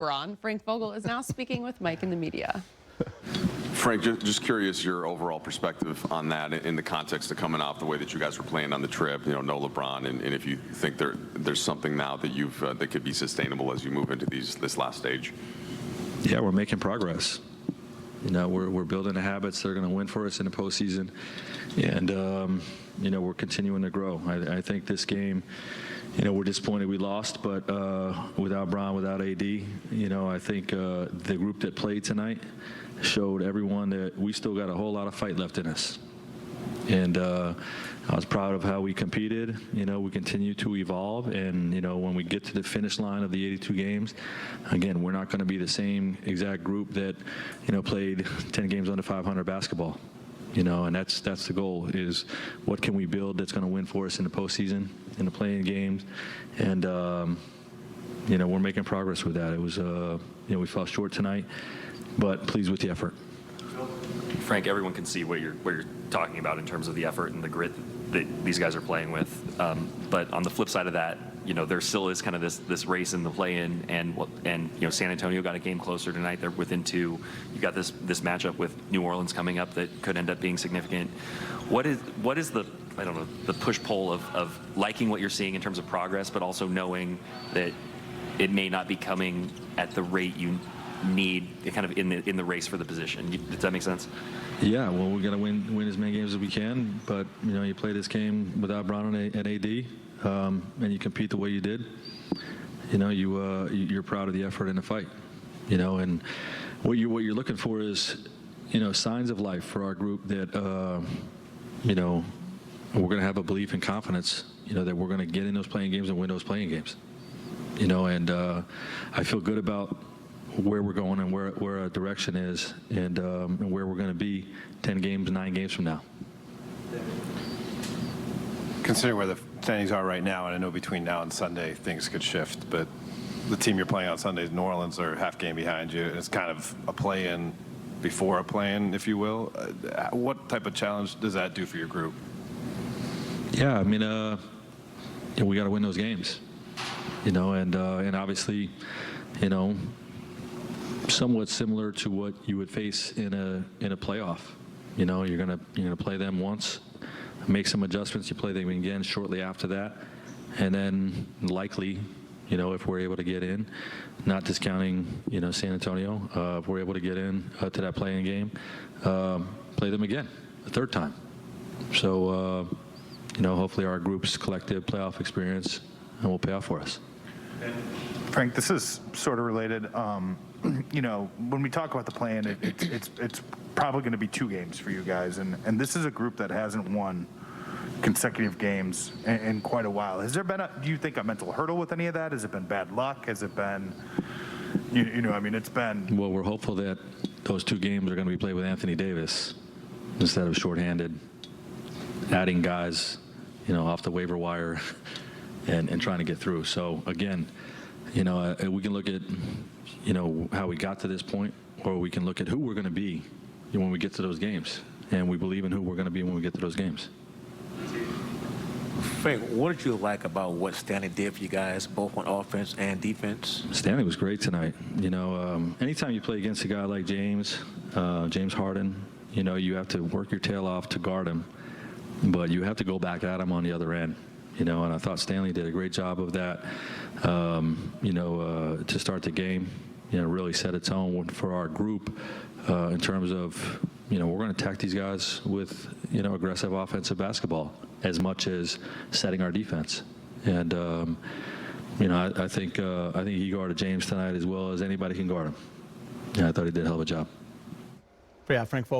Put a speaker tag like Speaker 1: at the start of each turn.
Speaker 1: Braun. Frank Vogel is now speaking with Mike and the media.
Speaker 2: Frank, just curious your overall perspective on that in the context of coming off the way that you guys were playing on the trip, no LeBron, and if you think there's something now that that could be sustainable as you move into this last stage.
Speaker 3: Yeah, we're making progress. We're building the habits that are going to win for us in the postseason, and we're continuing to grow. I think this game, we're disappointed we lost, but without Braun, without AD, I think the group that played tonight showed everyone that we still got a whole lot of fight left in us. And I was proud of how we competed. We continue to evolve, and when we get to the finish line of the 82 games, again, we're not going to be the same exact group that played 10 games under 500 basketball. And that's the goal, is what can we build that's going to win for us in the postseason, in the playing games, and we're making progress with that. It was we fell short tonight, but pleased with the effort.
Speaker 4: Frank, everyone can see what you're talking about in terms of the effort and the grit that these guys are playing with. But on the flip side of that, there still is kind of this race in the play-in, and San Antonio got a game closer tonight. They're within 2. You got this matchup with New Orleans coming up that could end up being significant. What is the push-pull of liking what you're seeing in terms of progress, but also knowing that it may not be coming at the rate you need, kind of in the race for the position? Does that make sense?
Speaker 3: Yeah, well, we got to win as many games as we can, but you play this game without Braun and AD, and you compete the way you did. You're proud of the effort in the fight. And what you're looking for is signs of life for our group that we're going to have a belief and confidence that we're going to get in those playing games and win those playing games. And I feel good about where we're going and where our direction is, and where we're going to be 10 games, 9 games from now.
Speaker 5: Considering where the standings are right now, and I know between now and Sunday things could shift, but the team you're playing on Sunday is New Orleans. Are half game behind you. It's kind of a play-in before a play-in, if you will. What type of challenge does that do for your group?
Speaker 3: Yeah, I mean, we got to win those games, and obviously, somewhat similar to what you would face in a playoff. You're gonna play them once, make some adjustments. You play them again shortly after that, and then likely, if we're able to get in, not discounting San Antonio, if we're able to get in to that playing game, play them again a third time. So hopefully our group's collective playoff experience will pay off for us.
Speaker 6: Frank, this is sort of related. When we talk about the play-in, it's probably going to be 2 games for you guys, and this is a group that hasn't won consecutive games in quite a while. Has there been do you think a mental hurdle with any of that? Has it been bad luck? Has it been, it's been...
Speaker 3: Well, we're hopeful that those 2 games are going to be played with Anthony Davis instead of shorthanded, adding guys, off the waiver wire and trying to get through. So again, we can look at, how we got to this point, or we can look at who we're going to be when we get to those games. And we believe in who we're going to be when we get to those games.
Speaker 7: Frank, what did you like about what Stanley did for you guys, both on offense and defense?
Speaker 3: Stanley was great tonight. Anytime you play against a guy like James Harden, you have to work your tail off to guard him, but you have to go back at him on the other end. And I thought Stanley did a great job of that, to start the game, really set a tone for our group in terms of, we're going to attack these guys with, aggressive offensive basketball as much as setting our defense. And, I think he guarded James tonight as well as anybody can guard him. Yeah, I thought he did a hell of a job.
Speaker 8: Yeah, Frank Vogel.